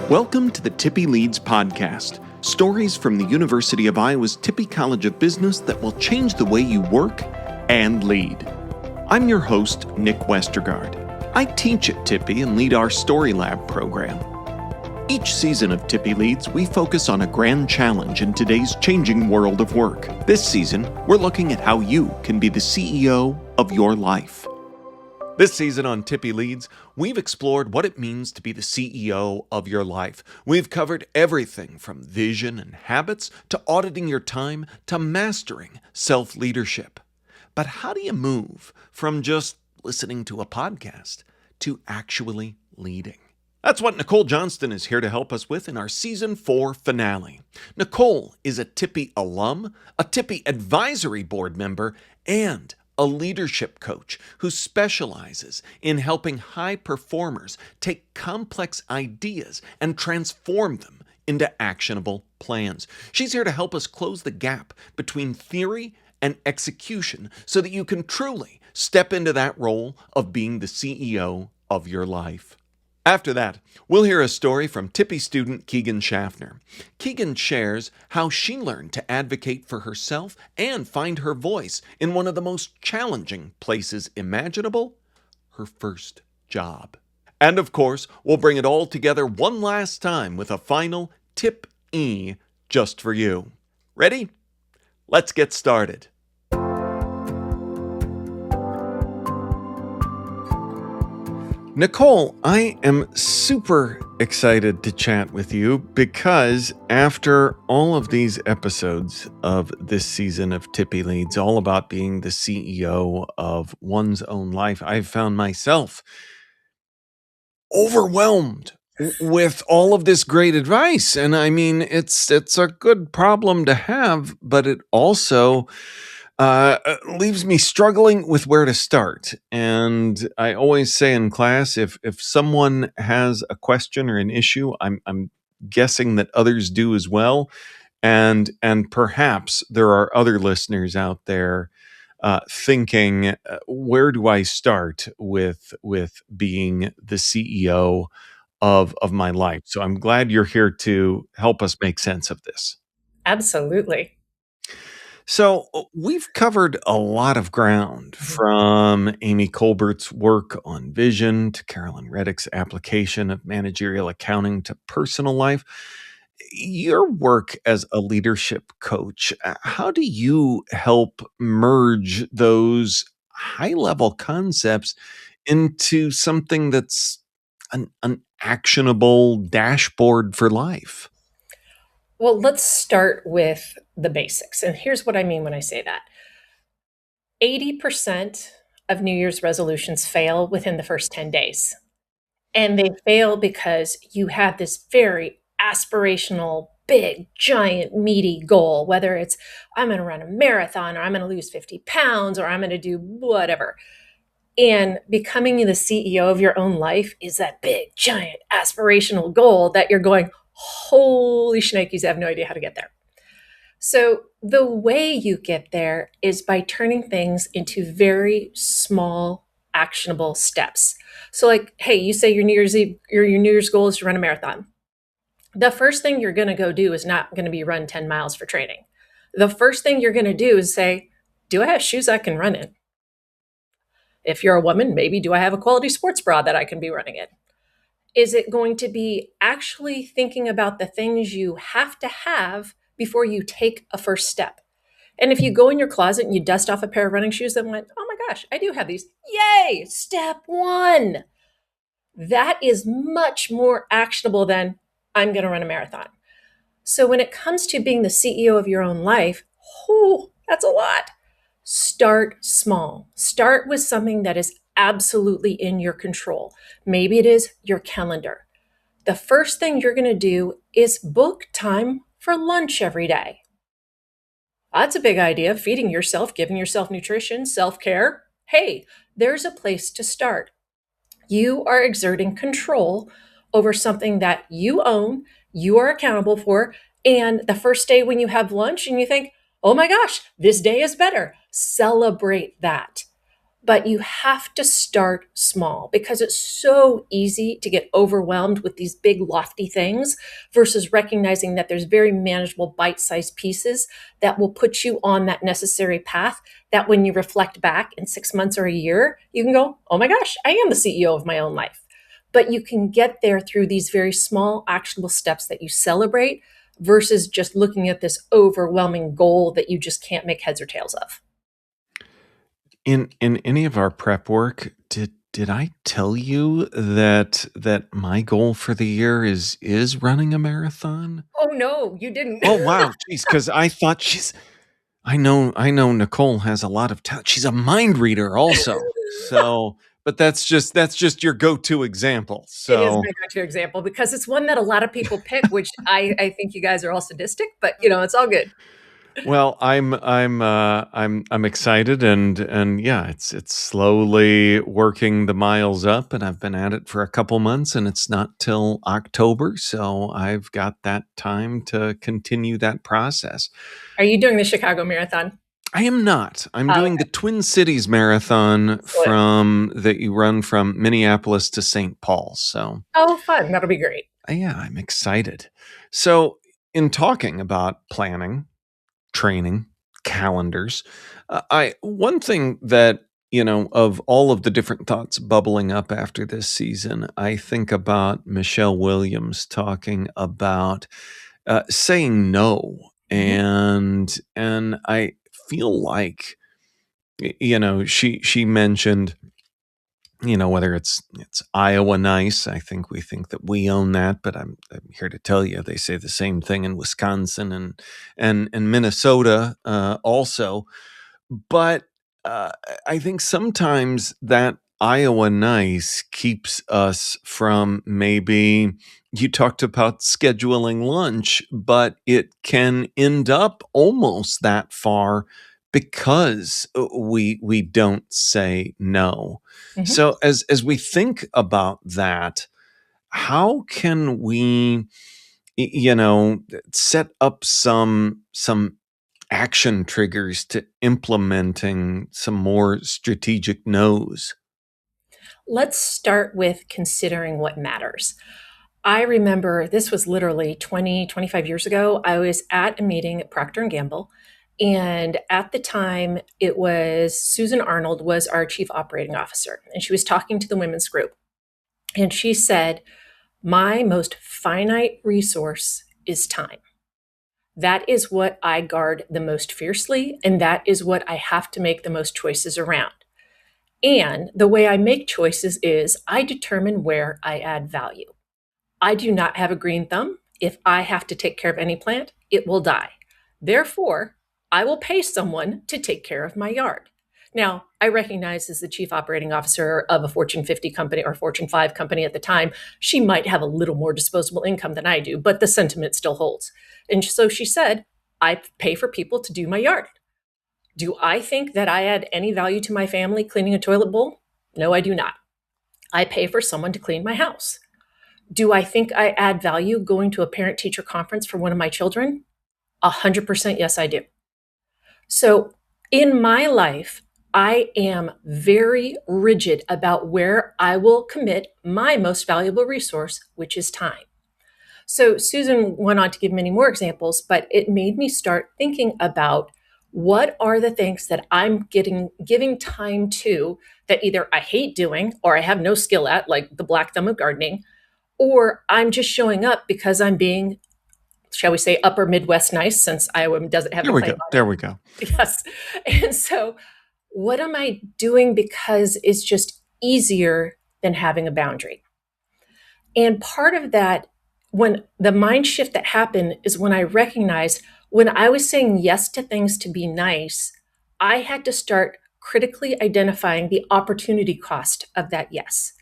Welcome to the Tippie Leads podcast. Stories from the University of Iowa's Tippie College of Business that will change the way you work and lead. I'm your host, Nick Westergaard. I teach at Tippie and lead our Story Lab program. Each season of Tippie Leads, we focus on a grand challenge in today's changing world of work. This season, we're looking at how you can be the CEO of your life. This season on Tippie Leads, we've explored what it means to be the CEO of your life. We've covered everything from vision and habits to auditing your time to mastering self-leadership. But how do you move from just listening to a podcast to actually leading? That's what Nicole Johnston is here to help us with in our Season 4 finale. Nicole is a Tippie alum, a Tippie advisory board member, and a leadership coach who specializes in helping high performers take complex ideas and transform them into actionable plans. She's here to help us close the gap between theory and execution so that you can truly step into that role of being the CEO of your life. After that, we'll hear a story from Tippie student Keegan Schaeffner. Keegan shares how she learned to advocate for herself and find her voice in one of the most challenging places imaginable, her first job. And of course, we'll bring it all together one last time with a final Tip E just for you. Ready? Let's get started. Nicole, I am super excited to chat with you because after all of these episodes of this season of Tippie Leads, all about being the CEO of one's own life, I've found myself overwhelmed with all of this great advice. And I mean, it's a good problem to have, but it also leaves me struggling with where to start. And I always say in class, if someone has a question or an issue, I'm guessing that others do as well. And perhaps there are other listeners out there thinking, where do I start with being the CEO of my life? So I'm glad you're here to help us make sense of this. Absolutely. So we've covered a lot of ground, from Amy Colbert's work on vision to Carolyn Reddick's application of managerial accounting to personal life. Your work as a leadership coach, how do you help merge those high-level concepts into something that's an actionable dashboard for life? Well, let's start with the basics. And here's what I mean when I say that. 80% of New Year's resolutions fail within the first 10 days. And they fail because you have this very aspirational, big, giant, meaty goal, whether it's I'm going to run a marathon or I'm going to lose 50 pounds or I'm going to do whatever. And becoming the CEO of your own life is that big, giant, aspirational goal that you're going, holy shnikes, I have no idea how to get there. So the way you get there is by turning things into very small, actionable steps. So like, hey, you say your New Year's goal is to run a marathon. The first thing you're going to go do is not going to be run 10 miles for training. The first thing you're going to do is say, do I have shoes I can run in? If you're a woman, maybe do I have a quality sports bra that I can be running in? Is it going to be actually thinking about the things you have to have before you take a first step? And if you go in your closet and you dust off a pair of running shoes and went, oh my gosh, I do have these. Yay, step one. That is much more actionable than I'm going to run a marathon. So when it comes to being the CEO of your own life, that's a lot. Start small. Start with something that is absolutely in your control. Maybe it is your calendar. The first thing you're going to do is book time for lunch every day. That's a big idea. Feeding yourself, giving yourself nutrition, self-care. Hey, there's a place to start. You are exerting control over something that you own, you are accountable for, and the first day when you have lunch and you think, oh my gosh, this day is better, celebrate that. But you have to start small because it's so easy to get overwhelmed with these big, lofty things versus recognizing that there's very manageable, bite sized pieces that will put you on that necessary path. That when you reflect back in 6 months or a year, you can go, oh my gosh, I am the CEO of my own life. But you can get there through these very small, actionable steps that you celebrate versus just looking at this overwhelming goal that you just can't make heads or tails of. In any of our prep work, did I tell you that my goal for the year is running a marathon? Oh no, you didn't. Oh wow, geez, because I thought I know Nicole has a lot of talent. She's a mind reader also. So, but that's just your go-to example. It is So, my go-to example because it's one that a lot of people pick, which I think you guys are all sadistic, but it's all good. well, I'm excited and yeah, it's slowly working the miles up, and I've been at it for a couple months, and it's not till October, so I've got that time to continue that process. Are you doing the Chicago Marathon? I am not. I'm Oh, doing the Twin Cities Marathon excellent. from that you run from Minneapolis to St. Paul. So, Oh, fun. That'll be great. yeah, I'm excited. So, in talking about planning, training, calendars. I one thing that of all of the different thoughts bubbling up after this season, I think about Michelle Williams talking about saying no, Mhm. and I feel like she mentioned whether it's Iowa nice. I think we think that we own that, but I'm here to tell you they say the same thing in Wisconsin and Minnesota also. But uh, I think sometimes that Iowa nice keeps us from maybe you talked about scheduling lunch, but it can end up almost that far because we don't say no. Mhm. So as we think about that, how can we set up some action triggers to implementing some more strategic no's? Let's start with considering what matters. I remember this was literally 20, 25 years ago. I was at a meeting at Procter and Gamble, and at the time it was Susan Arnold was our chief operating officer, and she was talking to the women's group. And she said, "My most finite resource is time. That is what I guard the most fiercely, and that is what I have to make the most choices around. And the way I make choices is I determine where I add value. I do not have a green thumb. If I have to take care of any plant, it will die. Therefore, I will pay someone to take care of my yard." Now, I recognize as the chief operating officer of a Fortune 50 company or Fortune 5 company at the time, she might have a little more disposable income than I do, but the sentiment still holds. And so she said, I pay for people to do my yard. Do I think that I add any value to my family cleaning a toilet bowl? No, I do not. I pay for someone to clean my house. Do I think I add value going to a parent teacher conference for one of my children? 100% yes, I do. So in my life, I am very rigid about where I will commit my most valuable resource, which is time. So Susan went on to give many more examples, but it made me start thinking about what are the things that I'm giving time to that either I hate doing or I have no skill at, like the black thumb of gardening, or I'm just showing up because I'm being, shall we say, upper Midwest nice, since Iowa doesn't have a There we claim go. on There we go. it. Yes. And so, what am I doing because it's just easier than having a boundary? And part of that, when the mind shift that happened, is when I recognized when I was saying yes to things to be nice, I had to start critically identifying the opportunity cost of that yes.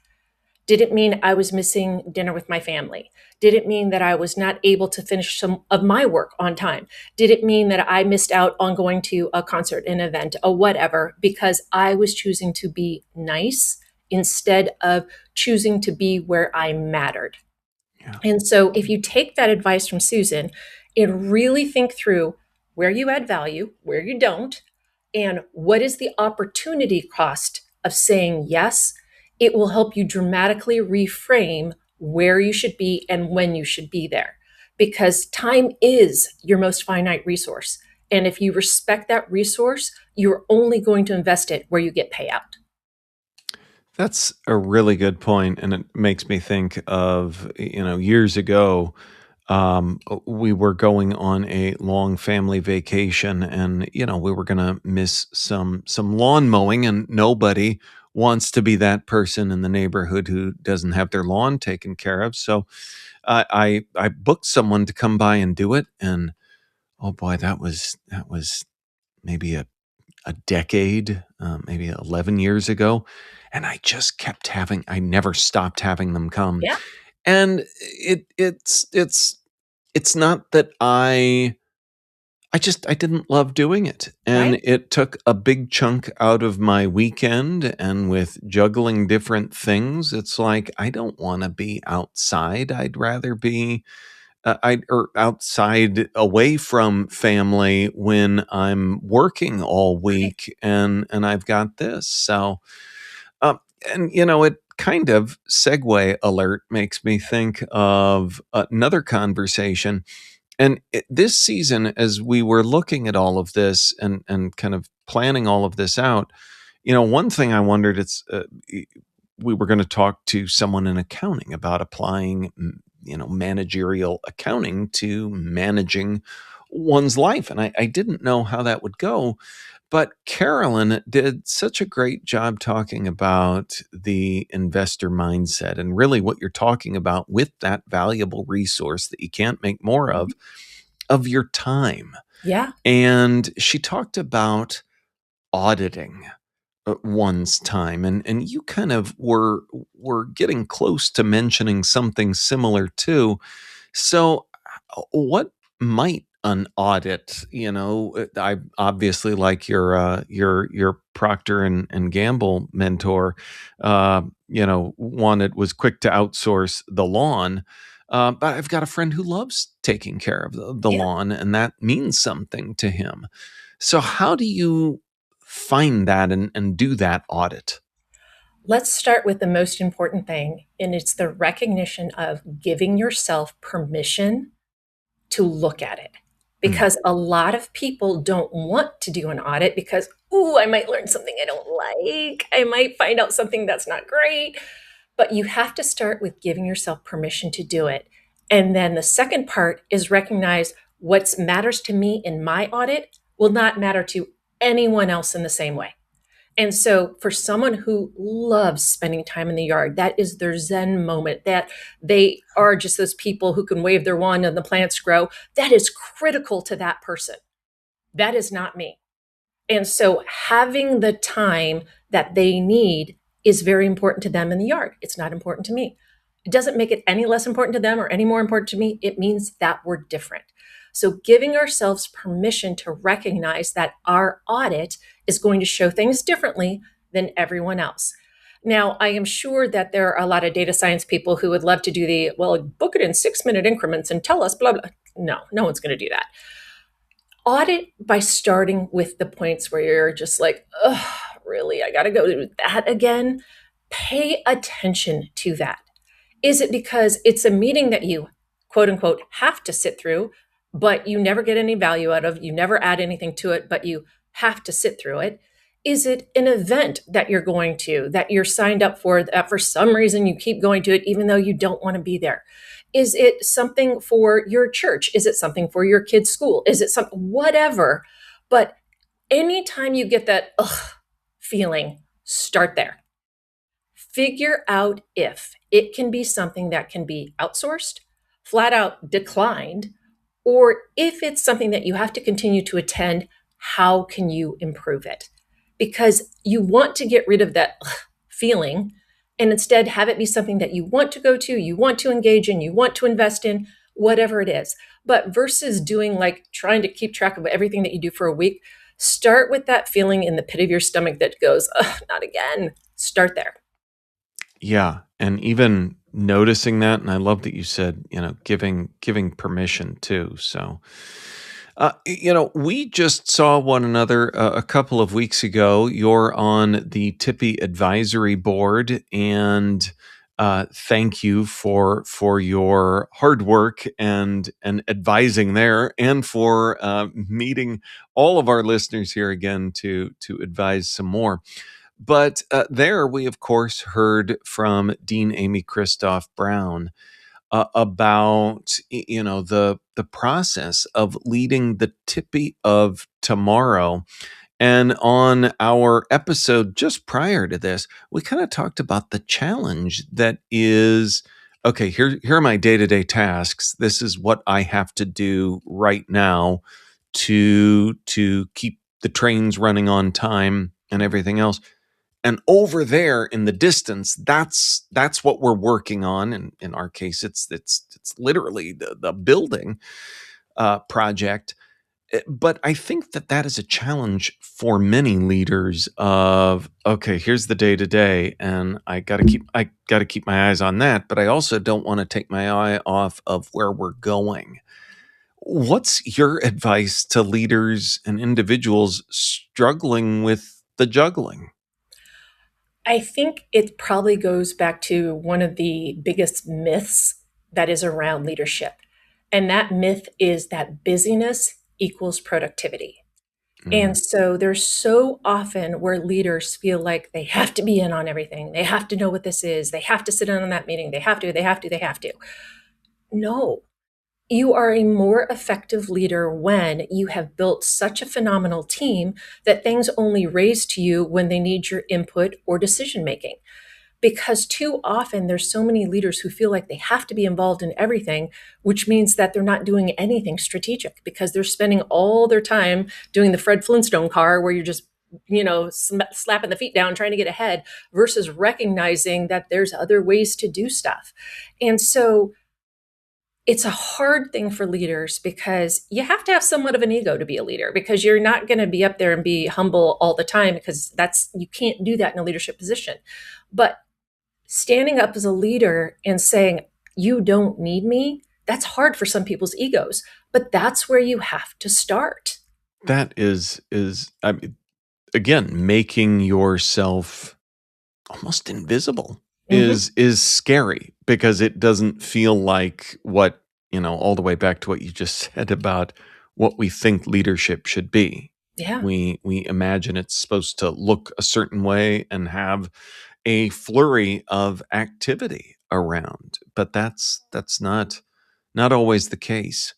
Did it mean I was missing dinner with my family? Did it mean that I was not able to finish some of my work on time? Did it mean that I missed out on going to a concert, an event, or whatever, because I was choosing to be nice instead of choosing to be where I mattered? Yeah. And so if you take that advice from Susan and really think through where you add value, where you don't, and what is the opportunity cost of saying yes, it will help you dramatically reframe where you should be and when you should be there. Because time is your most finite resource. And if you respect that resource, you're only going to invest it where you get payout. That's a really good point, and it makes me think of, years ago, we were going on a long family vacation, and we were going to miss some lawn mowing, and nobody wants to be that person in the neighborhood who doesn't have their lawn taken care of. So I booked someone to come by and do it, and oh boy, that was maybe a decade, maybe 11 years ago. And I never stopped having them come. Yeah, And it's not that I didn't love doing it. right? And it took a big chunk out of my weekend. And with juggling different things, it's like, I don't want to be outside. I'd rather be I or outside away from family when I'm working all Right. week, and I've got this. So, um, and it kind of segue alert makes me think of another conversation. And this season, as we were looking at all of this and kind of planning all of this out, one thing I wondered, we were going to talk to someone in accounting about applying, managerial accounting to managing one's life. And I didn't know how that would go. But Carolyn did such a great job talking about the investor mindset and really what you're talking about with that valuable resource that you can't make more of your time. Yeah. And she talked about auditing one's time, and you kind of were getting close to mentioning something similar too. So what might an audit, I obviously like your Procter and Gamble mentor, was quick to outsource the lawn. But I've got a friend who loves taking care of the Yeah. lawn, and that means something to him. So how do you find that and do that audit? Let's start with the most important thing, and it's the recognition of giving yourself permission to look at it. Mm, Because a lot of people don't want to do an audit because, ooh, I might learn something I don't like. I might find out something that's not great. But you have to start with giving yourself permission to do it. And then the second part is recognize what matters to me in my audit will not matter to anyone else in the same way. And so, for someone who loves spending time in the yard, that is their Zen moment, that they are just those people who can wave their wand and the plants grow, that is critical to that person. That is not me. And so, having the time that they need is very important to them in the yard. It's not important to me. It doesn't make it any less important to them or any more important to me. It means that we're different. So, giving ourselves permission to recognize that our audit is going to show things differently than everyone else. Now, I am sure that there are a lot of data science people who would love to do the, well, book it in 6 minute increments and tell us, blah, blah. No, no one's going to do that. Audit by starting with the points where you're just like, oh, really? I got to go do that again? Pay attention to that. Is it because it's a meeting that you, quote unquote, have to sit through, but you never get any value out of, you never add anything to it, but you have to sit through it? Is it an event that you're going to, that you're signed up for, that for some reason you keep going to it, even though you don't want to be there? Is it something for your church? Is it something for your kid's school? Is it something, whatever? But anytime you get that ugh feeling, start there. Figure out if it can be something that can be outsourced, flat out declined, or if it's something that you have to continue to attend, how can you improve it? Because you want to get rid of that feeling and instead have it be something that you want to go to, you want to engage in, you want to invest in, whatever it is. But versus doing like trying to keep track of everything that you do for a week, start with that feeling in the pit of your stomach that goes, not again. Start there. yeah, and even noticing that, and I love that you said, giving permission too. So, We just saw one another a couple of weeks ago. You're on the Tippie advisory board, and thank you for your hard work and advising there, and for meeting all of our listeners here again to advise some more. But there, we of course heard from Dean Amy Christoph Brown about the process of leading the Tippie of tomorrow. And on our episode just prior to this, we kind of talked about the challenge that is, okay, here are my day-to-day tasks. This is what I have to do right now to keep the trains running on time and everything else. And over there in the distance, that's what we're working on. And in our case, it's literally the building project. But I think that is a challenge for many leaders. Of okay, here's the day to day, and I got to keep my eyes on that. But I also don't want to take my eye off of where we're going. What's your advice to leaders and individuals struggling with the juggling? I think it probably goes back to one of the biggest myths that is around leadership. And that myth is that busyness equals productivity. And so there's so often where leaders feel like they have to be in on everything. They have to know what this is. They have to sit in on that meeting. They have to. No, you are a more effective leader when you have built such a phenomenal team that things only raise to you when they need your input or decision making. Because too often there's so many leaders who feel like they have to be involved in everything, which means that they're not doing anything strategic because they're spending all their time doing the Fred Flintstone car where you're just slapping the feet down trying to get ahead versus recognizing that there's other ways to do stuff. And so it's a hard thing for leaders because you have to have somewhat of an ego to be a leader, because you're not going to be up there and be humble all the time, because you can't do that in a leadership position. But standing up as a leader and saying, you don't need me, that's hard for some people's egos, but that's where you have to start. That is I mean, again, making yourself almost invisible Mhm. is scary, because it doesn't feel like what, all the way back to what you just said about what we think leadership should be. Yeah. We imagine it's supposed to look a certain way and have a flurry of activity around, but that's not always the case.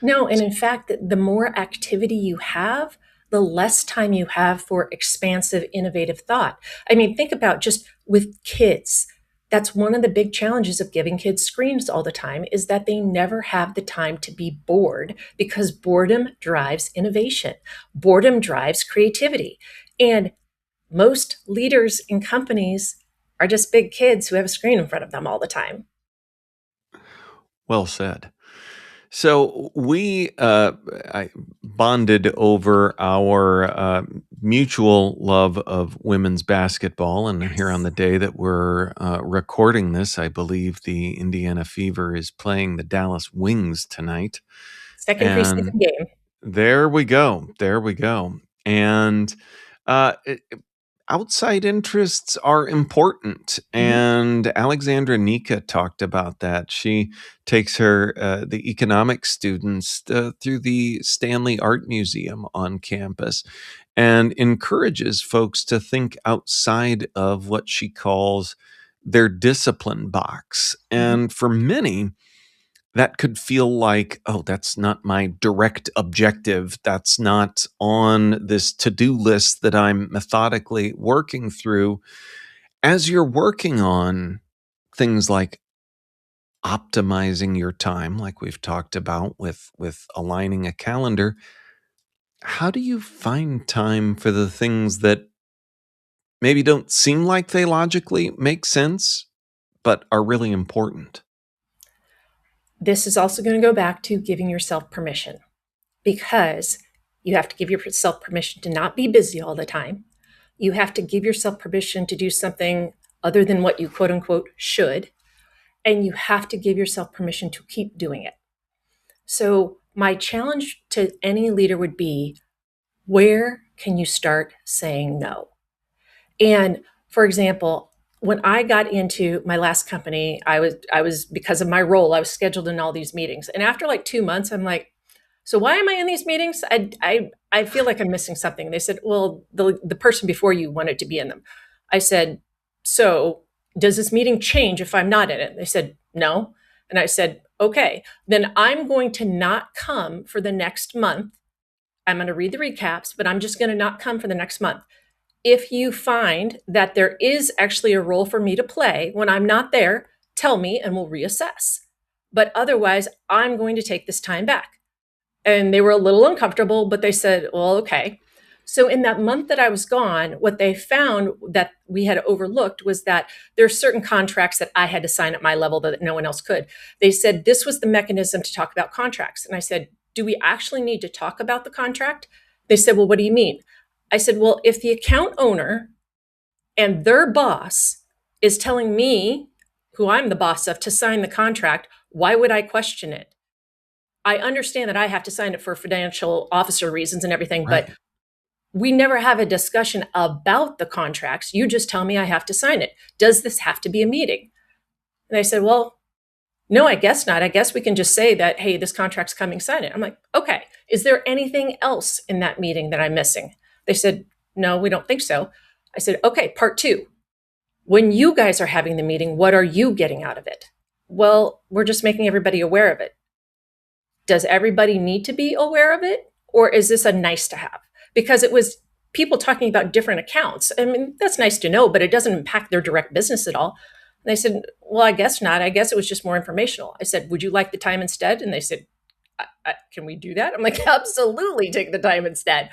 No, and in fact, the more activity you have, the less time you have for expansive, innovative thought. I mean, think about just with kids. That's one of the big challenges of giving kids screens all the time, is that they never have the time to be bored, because boredom drives innovation. Boredom drives creativity. And most leaders in companies are just big kids who have a screen in front of them all the time. Well said. So I bonded over our mutual love of women's basketball, and here on Yes. the day that we're recording this, I believe the Indiana Fever is playing the Dallas Wings tonight, Second and preseason game. there we go, there we go, and uh, outside interests are important, Mhm. and Alexandra Nika talked about that. She takes her the economics students through the Stanley Art Museum on campus and encourages folks to think outside of what she calls their discipline box. Mhm. And for many, that could feel like, oh, that's not my direct objective. That's not on this to do list that I'm methodically working through. As you're working on things like optimizing your time, like we've talked about with aligning a calendar, how do you find time for the things that maybe don't seem like they logically make sense, but are really important? This is also going to go back to giving yourself permission, because you have to give yourself permission to not be busy all the time. You have to give yourself permission to do something other than what you quote unquote should. And you have to give yourself permission to keep doing it. So My challenge to any leader would be, where can you start saying no? And for example, when I got into my last company, I was because of my role, I was scheduled in all these meetings. And after like 2 months, I'm like, so why am I in these meetings? I feel like I'm missing something. They said, well, the person before you wanted to be in them. I said, so does this meeting change if I'm not in it? They said, no. And I said, okay, then I'm going to not come for the next month. I'm going to read the recaps, but I'm just going to not come for the next month. If you find that there is actually a role for me to play when I'm not there, tell me and we'll reassess. But otherwise, I'm going to take this time back. And they were a little uncomfortable, but they said, well, okay. So in that month that I was gone, what they found that we had overlooked was that there are certain contracts that I had to sign at my level that no one else could. They said this was the mechanism to talk about contracts. And I said, do we actually need to talk about the contract? They said, well, what do you mean? I said, well, if the account owner and their boss is telling me, who I'm the boss of, to sign the contract, why would I question it? I understand that I have to sign it for financial officer reasons and everything, Right. but we never have a discussion about the contracts. You just tell me I have to sign it. Does this have to be a meeting? And I said, well, no, I guess not. I guess we can just say that, hey, this contract's coming, sign it. I'm like, okay, is there anything else in that meeting that I'm missing? They said, no, we don't think so. I said, okay, part 2. When you guys are having the meeting, what are you getting out of it? Well, we're just making everybody aware of it. Does everybody need to be aware of it? Or is this a nice to have? Because it was people talking about different accounts. I mean, that's nice to know, but it doesn't impact their direct business at all. And they said, well, I guess not. I guess it was just more informational. I said, would you like the time instead? And they said, can we do that? I'm like, absolutely, take the time instead.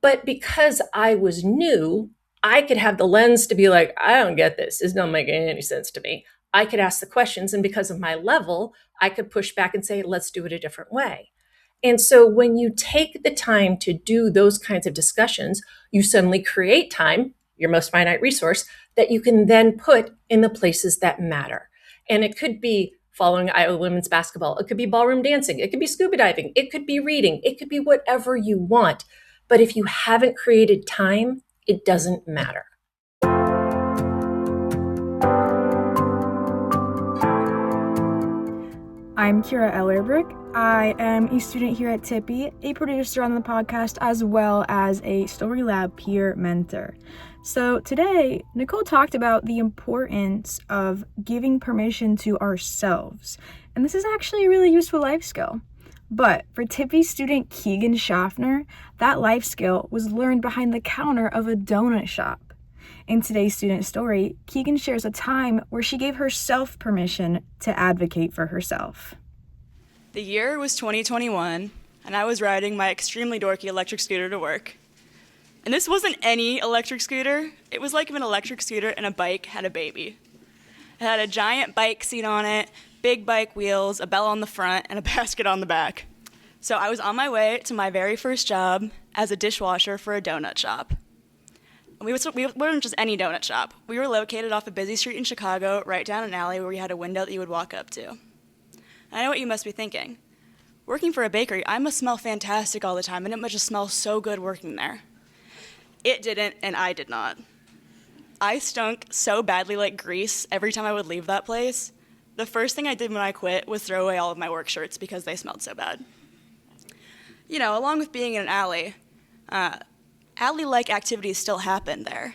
But because I was new, I could have the lens to be like, I don't get this. It's not making any sense to me. I could ask the questions. And because of my level, I could push back and say, let's do it a different way. And so when you take the time to do those kinds of discussions, you suddenly create time, your most finite resource, that you can then put in the places that matter. And it could be following Iowa women's basketball. It could be ballroom dancing. It could be scuba diving. It could be reading. It could be whatever you want. But if you haven't created time, it doesn't matter. I'm Kira Ellerbrook. I am a student here at Tippie, a producer on the podcast, as well as a Story Lab peer mentor. So today, Nicole talked about the importance of giving permission to ourselves. And this is actually a really useful life skill. But for Tippie student Keegan Schaeffner, that life skill was learned behind the counter of a donut shop. In today's student story, Keegan shares a time where she gave herself permission to advocate for herself. The year was 2021, and I was riding my extremely dorky electric scooter to work. And this wasn't any electric scooter. It was like if an electric scooter and a bike had a baby. It had a giant bike seat on it, big bike wheels, a bell on the front, and a basket on the back. So I was on my way to my very first job as a dishwasher for a donut shop. We weren't just any donut shop. We were located off a busy street in Chicago, right down an alley where we had a window that you would walk up to. I know what you must be thinking. Working for a bakery, I must smell fantastic all the time, and it must just smell so good working there. It didn't, and I did not. I stunk so badly like grease every time I would leave that place. The first thing I did when I quit was throw away all of my work shirts because they smelled so bad. You know, along with being in an alley, alley-like activities still happened there.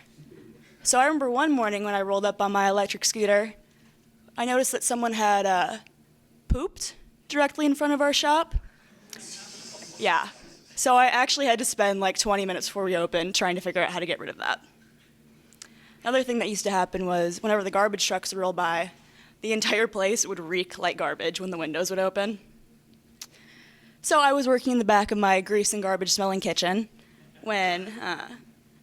So I remember one morning when I rolled up on my electric scooter, I noticed that someone had pooped directly in front of our shop. Yeah. So I actually had to spend like 20 minutes before we opened trying to figure out how to get rid of that. Another thing that used to happen was whenever the garbage trucks would roll by, the entire place would reek like garbage when the windows would open. So I was working in the back of my grease and garbage smelling kitchen when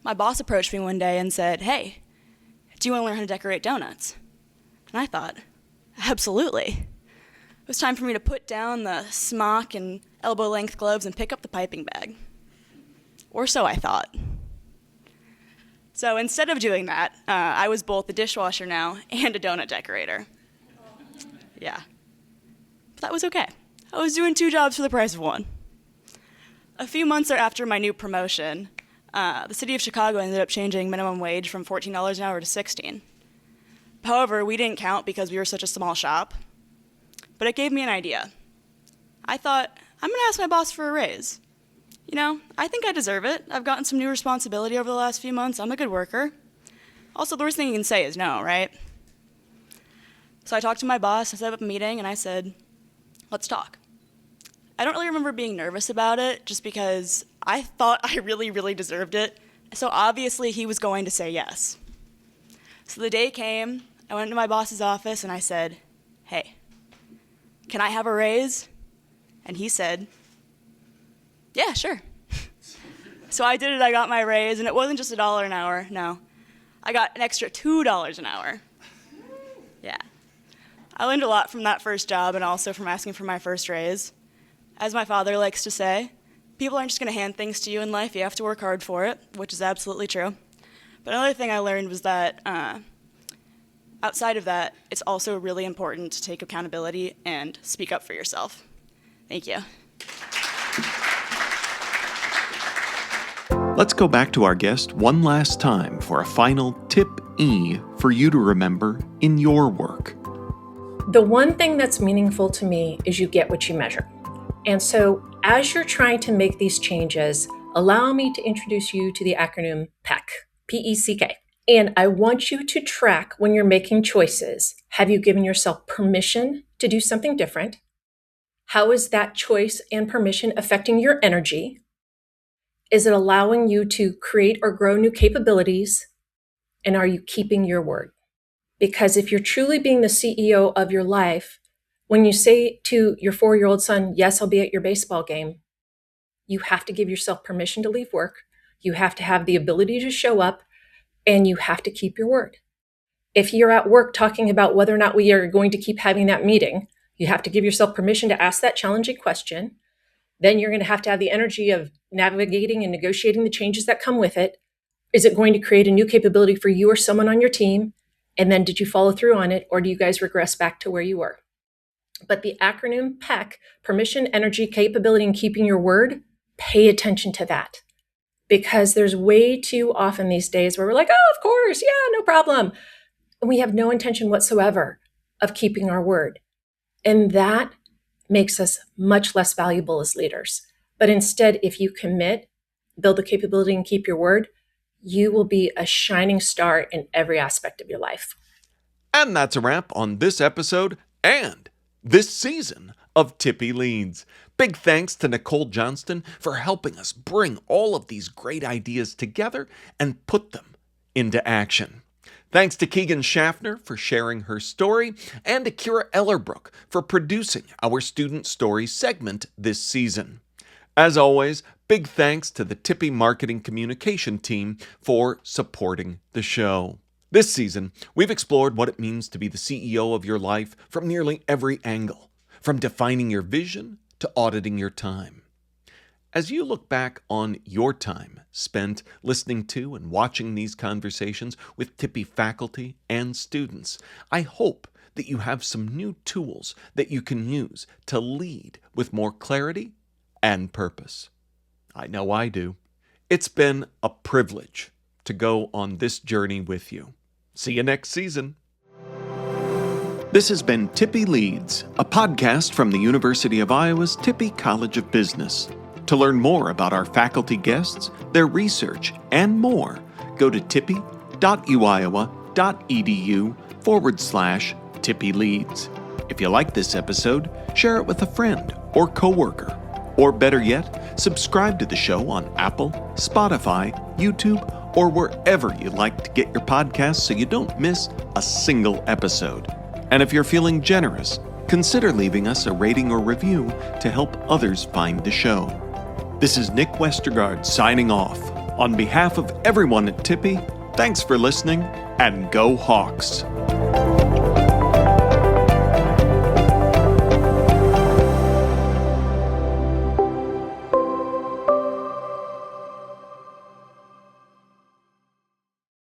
my boss approached me one day and said, hey, do you want to learn how to decorate donuts? And I thought, absolutely. It was time for me to put down the smock and elbow-length gloves and pick up the piping bag. Or so I thought. So instead of doing that, I was both a dishwasher now and a donut decorator. Yeah. But that was okay. I was doing 2 jobs for the price of 1. A few months after my new promotion, the city of Chicago ended up changing minimum wage from $14 an hour to $16. However, we didn't count because we were such a small shop, but it gave me an idea. I thought, I'm going to ask my boss for a raise. I think I deserve it. I've gotten some new responsibility over the last few months. I'm a good worker. Also, the worst thing you can say is no, right? So I talked to my boss, I set up a meeting, and I said, let's talk. I don't really remember being nervous about it, just because I thought I really, really deserved it. So obviously he was going to say yes. So the day came, I went into my boss's office and I said, hey, can I have a raise? And he said, yeah, sure. So I did it, I got my raise, and it wasn't just $1 an hour, no. I got an extra $2 an hour. Yeah. I learned a lot from that first job and also from asking for my first raise. As my father likes to say, people aren't just going to hand things to you in life, you have to work hard for it, which is absolutely true. But another thing I learned was that outside of that, it's also really important to take accountability and speak up for yourself. Thank you. Let's go back to our guest one last time for a final tip E for you to remember in your work. The one thing that's meaningful to me is you get what you measure. And so as you're trying to make these changes, allow me to introduce you to the acronym PECK, P-E-C-K. And I want you to track when you're making choices. Have you given yourself permission to do something different? How is that choice and permission affecting your energy? Is it allowing you to create or grow new capabilities? And are you keeping your word? Because if you're truly being the CEO of your life, when you say to your 4-year-old son, yes, I'll be at your baseball game, you have to give yourself permission to leave work. You have to have the ability to show up, and you have to keep your word. If you're at work talking about whether or not we are going to keep having that meeting, you have to give yourself permission to ask that challenging question. Then you're going to have the energy of navigating and negotiating the changes that come with it. Is it going to create a new capability for you or someone on your team? And then did you follow through on it, or do you guys regress back to where you were? But the acronym PECK, permission, energy, capability, and keeping your word, pay attention to that. Because there's way too often these days where we're like, oh, of course, yeah, no problem. And we have no intention whatsoever of keeping our word. And that makes us much less valuable as leaders. But instead, if you commit, build the capability, and keep your word, you will be a shining star in every aspect of your life. And that's a wrap on this episode and this season of Tippie Leads. Big thanks to Nicole Johnston for helping us bring all of these great ideas together and put them into action. Thanks to Keegan Schaeffner for sharing her story, and to Kira Ellerbrook for producing our Student Stories segment this season. As always, big thanks to the Tippie Marketing Communication team for supporting the show. This season, we've explored what it means to be the CEO of your life from nearly every angle, from defining your vision to auditing your time. As you look back on your time spent listening to and watching these conversations with Tippie faculty and students, I hope that you have some new tools that you can use to lead with more clarity and purpose. I know I do. It's been a privilege to go on this journey with you. See you next season. This has been Tippie Leads, a podcast from the University of Iowa's Tippie College of Business. To learn more about our faculty guests, their research, and more, go to tippie.uiowa.edu/Tippie Leads. If you like this episode, share it with a friend or coworker. Or better yet, subscribe to the show on Apple, Spotify, YouTube, or wherever you like to get your podcasts so you don't miss a single episode. And if you're feeling generous, consider leaving us a rating or review to help others find the show. This is Nick Westergaard signing off. On behalf of everyone at Tippie, thanks for listening, and go Hawks!